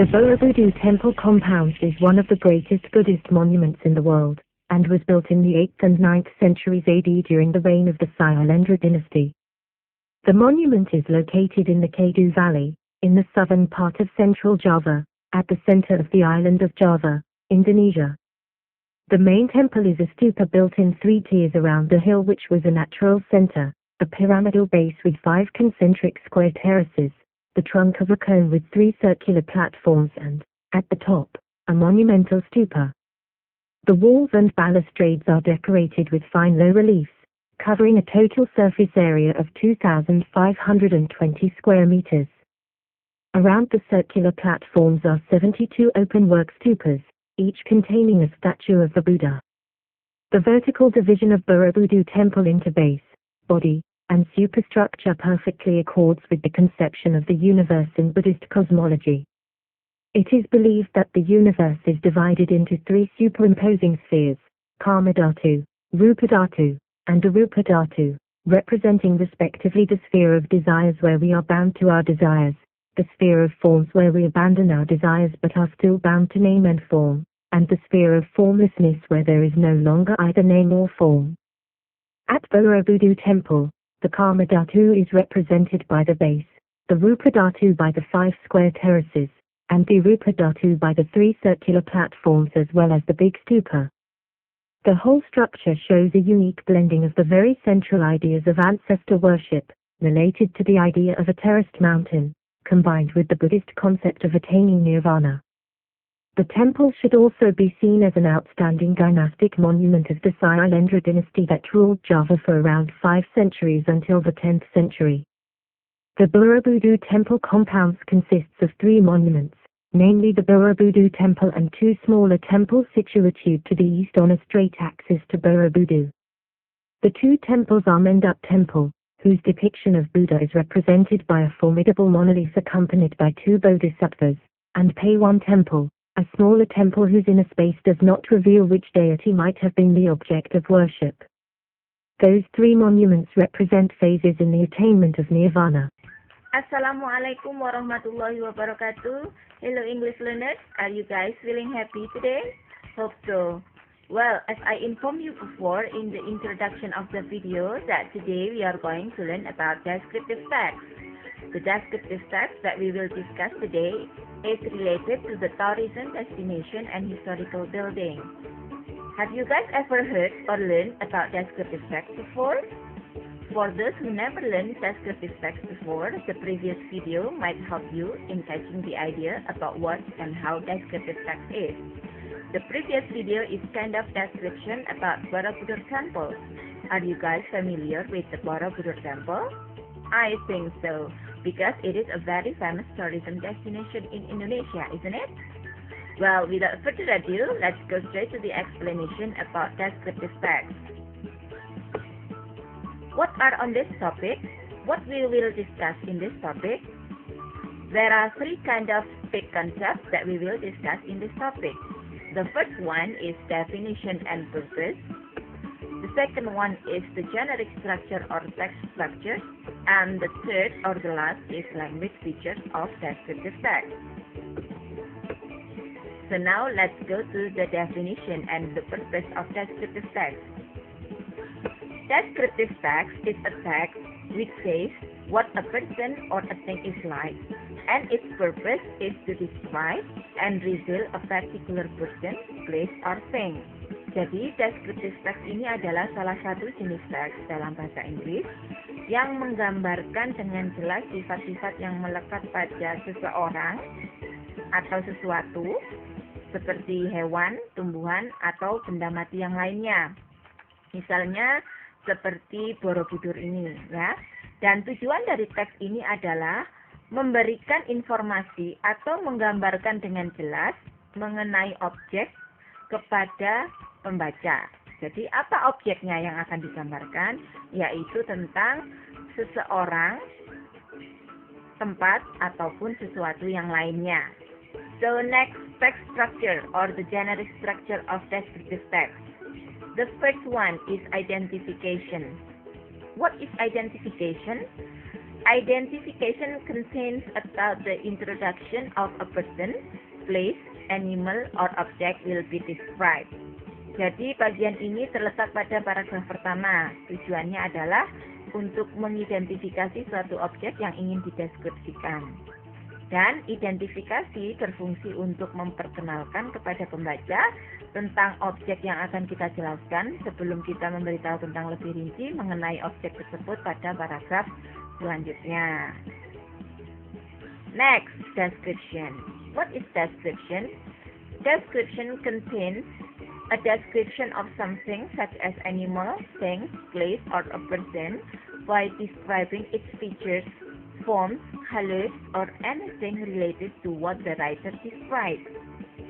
The Borobudur Temple compound is one of the greatest Buddhist monuments in the world, and was built in the 8th and 9th centuries AD during the reign of the Sailendra dynasty. The monument is located in the Kedu Valley, in the southern part of central Java, at the center of the island of Java, Indonesia. The main temple is a stupa built in 3 tiers around the hill, which was a natural center, a pyramidal base with 5 concentric square terraces, the trunk of a cone with 3 circular platforms and, at the top, a monumental stupa. The walls and balustrades are decorated with fine low reliefs, covering a total surface area of 2,520 square meters. Around the circular platforms are 72 open-work stupas, each containing a statue of the Buddha. The vertical division of Borobudur Temple into base, body, and superstructure perfectly accords with the conception of the universe in Buddhist cosmology. It is believed that the universe is divided into 3 superimposing spheres, Karmadhatu, Rupadhatu, and Arupadhatu, representing respectively the sphere of desires where we are bound to our desires, the sphere of forms where we abandon our desires but are still bound to name and form, and the sphere of formlessness where there is no longer either name or form. At Borobudur Temple, the Karmadhatu is represented by the base, the Rupadhatu by the 5 square terraces, and the Arupadhatu by the 3 circular platforms as well as the big stupa. The whole structure shows a unique blending of the very central ideas of ancestor worship, related to the idea of a terraced mountain, combined with the Buddhist concept of attaining nirvana. The temple should also be seen as an outstanding dynastic monument of the Sailendra dynasty that ruled Java for around 5 centuries until the 10th century. The Borobudur Temple compounds consists of 3 monuments, namely the Borobudur Temple and 2 smaller temples situated to the east on a straight axis to Borobudur. The 2 temples are Mendup Temple, whose depiction of Buddha is represented by a formidable monolith accompanied by 2 bodhisattvas, and Pawan Temple, a smaller temple whose inner space does not reveal which deity might have been the object of worship. Those 3 monuments represent phases in the attainment of nirvana. Assalamualaikum warahmatullahi wabarakatuh. Hello English learners, are you guys feeling happy today? Hope so. Well, as I informed you before in the introduction of the video, that today we are going to learn about descriptive text. The descriptive text that we will discuss today is related to the tourism destination and historical building. Have you guys ever heard or learned about descriptive text before? For those who never learned descriptive text before, the previous video might help you in catching the idea about what and how descriptive text is. The previous video is kind of description about Borobudur Temple. Are you guys familiar with the Borobudur Temple? I think so, because it is a very famous tourism destination in Indonesia, isn't it? Well, without further ado, let's go straight to the explanation about descriptive text. What are on this topic? What we will discuss in this topic? There are 3 kind of big concepts that we will discuss in this topic. The first one is definition and purpose. The second one is the generic structure or text structure. And the third or the last is language features of descriptive text. So now let's go to the definition and the purpose of descriptive text. Descriptive text is a text which says what a person or a thing is like, and its purpose is to describe and reveal a particular person, place, or thing. Jadi, descriptive text ini adalah salah satu jenis teks dalam bahasa Inggris yang menggambarkan dengan jelas sifat-sifat yang melekat pada seseorang atau sesuatu, seperti hewan, tumbuhan, atau benda mati yang lainnya. Misalnya, seperti Borobudur ini, ya. Dan tujuan dari teks ini adalah memberikan informasi atau menggambarkan dengan jelas mengenai objek kepada pembaca. Jadi apa objeknya yang akan digambarkan? Yaitu tentang seseorang, tempat, ataupun sesuatu yang lainnya. So next, text structure or the generic structure of descriptive text. The first one is identification. What is identification? Identification contains about the introduction of a person, place, animal, or object will be described. Jadi bagian ini terletak pada paragraf pertama. Tujuannya adalah untuk mengidentifikasi suatu objek yang ingin dideskripsikan. Dan identifikasi berfungsi untuk memperkenalkan kepada pembaca tentang objek yang akan kita jelaskan sebelum kita memberitahu tentang lebih rinci mengenai objek tersebut pada paragraf selanjutnya. Next, description. What is description? Description contains a description of something such as animal, thing, place, or a person by describing its features, forms, colors, or anything related to what the writer described.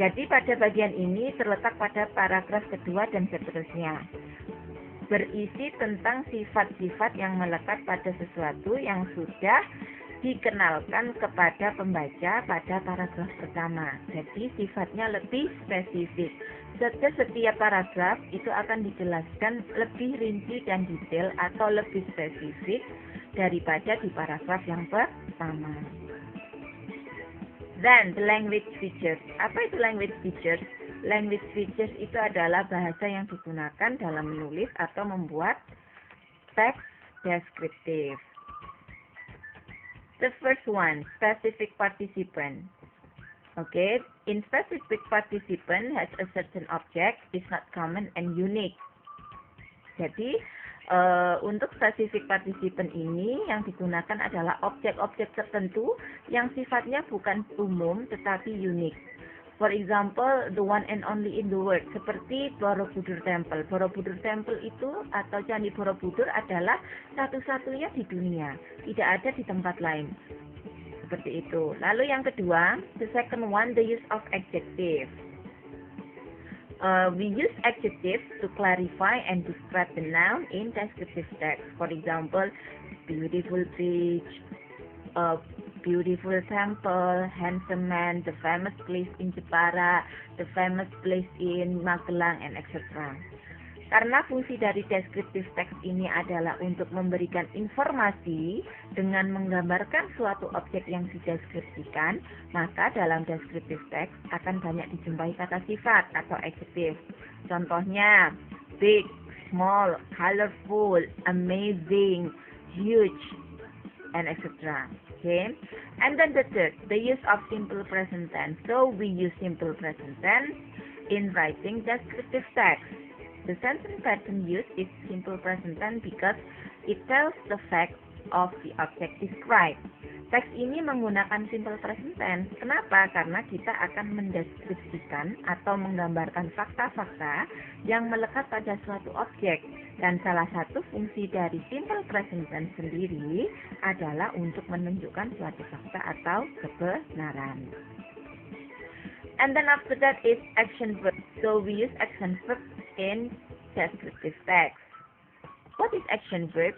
Jadi pada bagian ini terletak pada paragraf kedua dan seterusnya. Berisi tentang sifat-sifat yang melekat pada sesuatu yang sudah dikenalkan kepada pembaca pada paragraf pertama. Jadi sifatnya lebih spesifik. Setiap paragraf itu akan dijelaskan lebih rinci dan detail atau lebih spesifik daripada di paragraf yang pertama. Then, the language features. Apa itu language features? Language features itu adalah bahasa yang digunakan dalam menulis atau membuat teks deskriptif. The first one, specific participant. Okay, in specific participant has a certain object, is not common and unique. Jadi, untuk specific participant ini yang digunakan adalah objek-objek tertentu yang sifatnya bukan umum tetapi unik. For example, the one and only in the world, seperti Borobudur Temple. Borobudur Temple itu atau Candi Borobudur adalah satu-satunya di dunia, tidak ada di tempat lain. Seperti itu. Lalu yang kedua, the second one, the use of adjective. We use adjectives to clarify and describe the noun in descriptive text. For example, beautiful beach, beautiful temple, handsome man, the famous place in Jepara, the famous place in Magelang, and etc. Karena fungsi dari deskriptif teks ini adalah untuk memberikan informasi dengan menggambarkan suatu objek yang dideskripsikan, maka dalam deskriptif teks akan banyak dijumpai kata sifat atau adjektif. Contohnya, big, small, colorful, amazing, huge, and etc. Okay, and then the third, the use of simple present tense. So we use simple present tense in writing descriptive text. The sentence pattern used is simple present tense because it tells the fact of the object described. Teks ini menggunakan simple present tense. Kenapa? Karena kita akan mendeskripsikan atau menggambarkan fakta-fakta yang melekat pada suatu objek. Dan salah satu fungsi dari simple present tense sendiri adalah untuk menunjukkan suatu fakta atau kebenaran. And then after that is action verb. So we use action verb in descriptive text. What is action verb?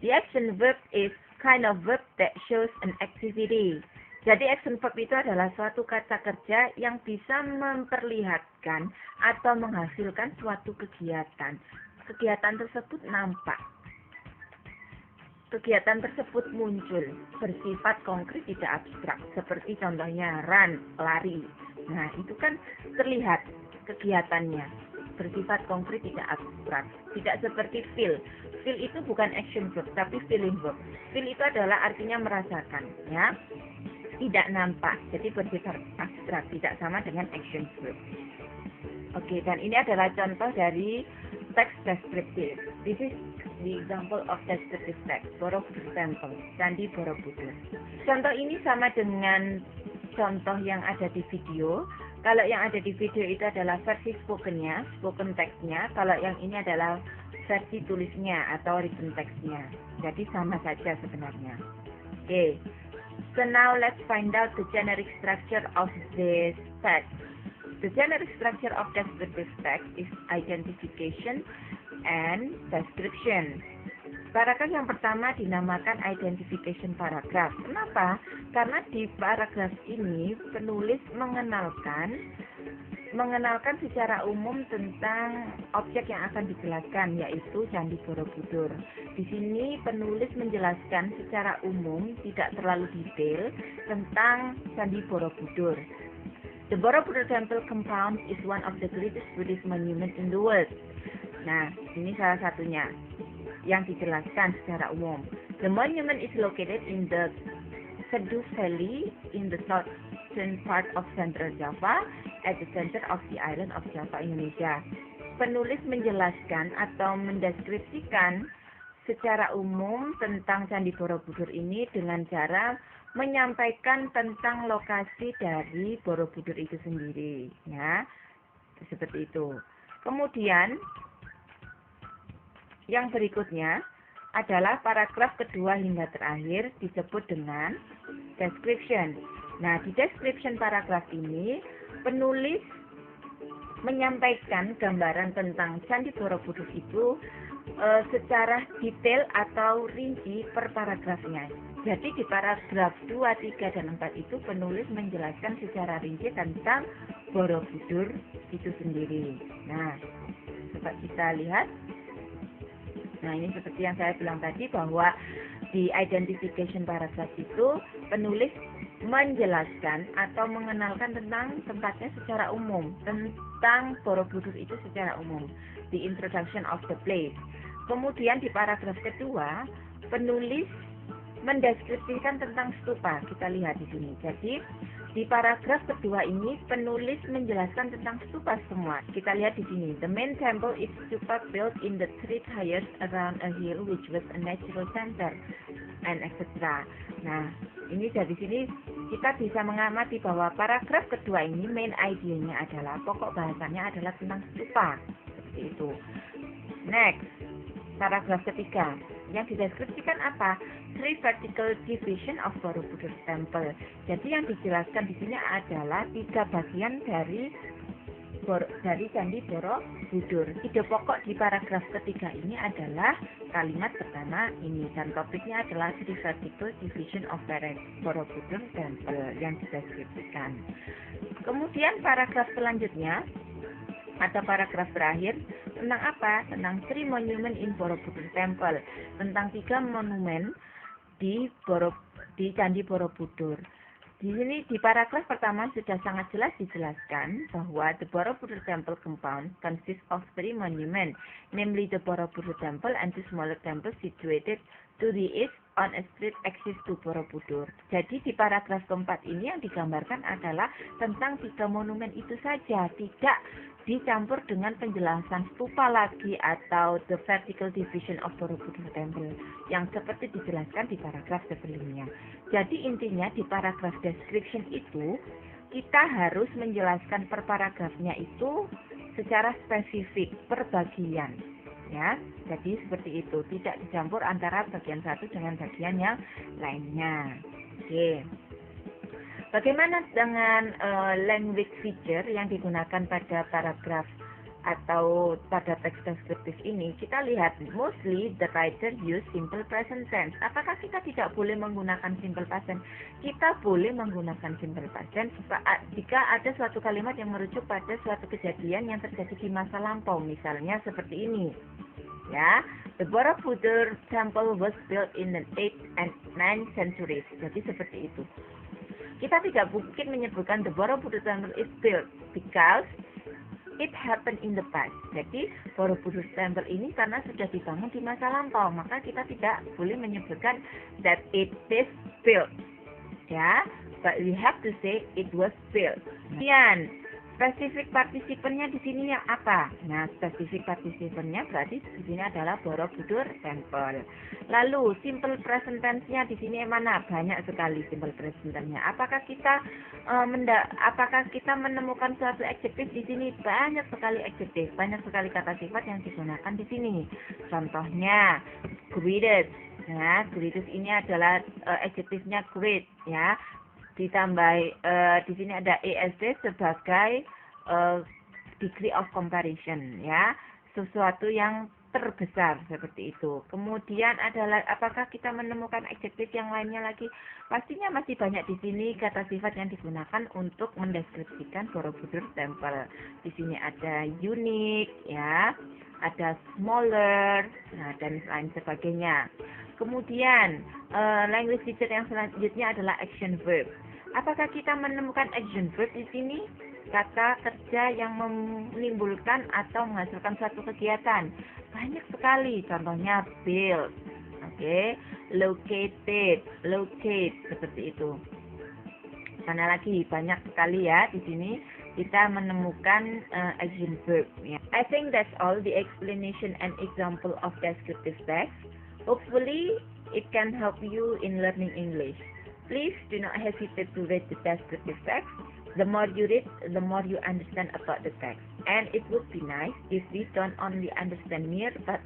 The action verb is kind of verb that shows an activity. Jadi action verb itu adalah suatu kata kerja yang bisa memperlihatkan atau menghasilkan suatu kegiatan. Kegiatan tersebut nampak. Kegiatan tersebut muncul, bersifat konkret tidak abstrak. Seperti contohnya run, lari. Nah, itu kan terlihat kegiatannya, bersifat konkret tidak abstrak. Tidak seperti feel. Feel itu bukan action verb, tapi feeling verb. Feel itu adalah artinya merasakan, ya. Tidak nampak, jadi bersifat abstrak, tidak sama dengan action verb. Oke, dan ini adalah contoh dari teks deskriptif. This is the example of descriptive text. Borobudur Temple, Candi Borobudur. Contoh ini sama dengan contoh yang ada di video. Kalau yang ada di video itu adalah versi spoken-nya, spoken text-nya. Kalau yang ini adalah versi tulisnya atau written text-nya. Jadi sama saja sebenarnya. Oke. So now let's find out the generic structure of this text. The generic structure of descriptive text is identification and description. Paragraf yang pertama dinamakan identification paragraph. Kenapa? Karena di paragraf ini penulis mengenalkan mengenalkan secara umum tentang objek yang akan dijelaskan, yaitu Candi Borobudur. Di sini penulis menjelaskan secara umum, tidak terlalu detail, tentang Candi Borobudur. The Borobudur Temple compound is one of the greatest Buddhist monument in the world. Nah, ini salah satunya yang dijelaskan secara umum. The monument is located in the Kedu Valley in the southern part of Central Java, at the center of the island of Java, Indonesia. Penulis menjelaskan atau mendeskripsikan secara umum tentang Candi Borobudur ini dengan cara menyampaikan tentang lokasi dari Borobudur itu sendiri, ya, seperti itu. Kemudian yang berikutnya adalah paragraf kedua hingga terakhir disebut dengan description. Nah, di description paragraf ini penulis menyampaikan gambaran tentang Candi Borobudur itu secara detail atau rinci per paragrafnya. Jadi di paragraf 2, 3, dan 4 itu penulis menjelaskan secara rinci tentang Borobudur itu sendiri. Nah, coba kita lihat. Nah, ini seperti yang saya bilang tadi bahwa di identification paragraph itu penulis menjelaskan atau mengenalkan tentang tempatnya secara umum, tentang Borobudur itu secara umum, the introduction of the place. Kemudian di paragraf kedua, penulis mendeskripsikan tentang stupa. Kita lihat di sini. Jadi di paragraf kedua ini penulis menjelaskan tentang stupa semua. Kita lihat di sini. The main temple is stupa built in the three tiers around a hill which was a natural center, and etc. Nah, ini dari sini kita bisa mengamati bahwa paragraf kedua ini main idenya adalah, pokok bahasanya adalah tentang stupa. Seperti itu. Next, paragraf ketiga. Yang dideskripsikan apa? Three vertical division of Borobudur Temple. Jadi yang dijelaskan di sini adalah 3 bagian dari Candi Borobudur. Ide pokok di paragraf ketiga ini adalah kalimat pertama ini, dan topiknya adalah Three vertical division of Borobudur Temple yang dideskripsikan. Kemudian paragraf selanjutnya atau paragraf terakhir tentang apa? Tentang three monument in Borobudur Temple, tentang 3 monumen di Candi Borobudur. Di sini di paragraf pertama sudah sangat jelas dijelaskan bahwa the Borobudur Temple compound consists of 3 monuments, namely the Borobudur Temple and the smaller temple situated to the east on a straight axis to Borobudur. Jadi di paragraf keempat ini yang digambarkan adalah tentang 3 monumen itu saja, tidak dicampur dengan penjelasan stupa lagi atau the vertical division of Borobudur Temple yang seperti dijelaskan di paragraf sebelumnya. Jadi intinya di paragraf description itu kita harus menjelaskan per paragrafnya itu secara spesifik per bagian, ya. Jadi seperti itu, tidak dicampur antara bagian satu dengan bagian yang lainnya. Oke. Bagaimana dengan language feature yang digunakan pada paragraf atau pada teks deskriptif ini? Kita lihat, mostly the writer use simple present tense. Apakah kita tidak boleh menggunakan simple present? Kita boleh menggunakan simple present jika ada suatu kalimat yang merujuk pada suatu kejadian yang terjadi di masa lampau. Misalnya seperti ini. Ya, the Borobudur Temple was built in the 8th and 9th centuries. Jadi seperti itu. Kita tidak mungkin menyebutkan the Borobudur Temple is built because it happened in the past. Jadi Borobudur Temple ini karena sudah dibangun di masa lampau, maka kita tidak boleh menyebutkan that it is built. Ya, but we have to say it was built. Kemudian spesifik partisipennya di sini yang apa? Nah, spesifik partisipennya berarti di sini adalah Borobudur Temple. Lalu simple present tense-nya di sini mana? Banyak sekali simple present tense-nya. Apakah kita menemukan suatu adjektif di sini? Banyak sekali adjektif, banyak sekali kata sifat yang digunakan di sini. Contohnya greatest. Nah, greatest ini adalah adjektifnya great, ya. Ditambah di sini ada ESD sebagai degree of comparison, ya, sesuatu yang terbesar seperti itu. Kemudian adalah apakah kita menemukan adjektif yang lainnya lagi? Pastinya masih banyak di sini kata sifat yang digunakan untuk mendeskripsikan Borobudur Temple. Di sini ada unique, ya, ada smaller, nah, dan lain sebagainya. Kemudian language feature yang selanjutnya adalah action verb. Apakah kita menemukan action verb di sini? Kata kerja yang menimbulkan atau menghasilkan suatu kegiatan. Banyak sekali, contohnya build, located, locate, seperti itu. Mana lagi? Banyak sekali ya di sini kita menemukan action verb. Ya. I think that's all the explanation and example of descriptive text. Hopefully, it can help you in learning English. Please do not hesitate to read the descriptive text. The more you read, the more you understand about the text. And it would be nice if we don't only understand mere, but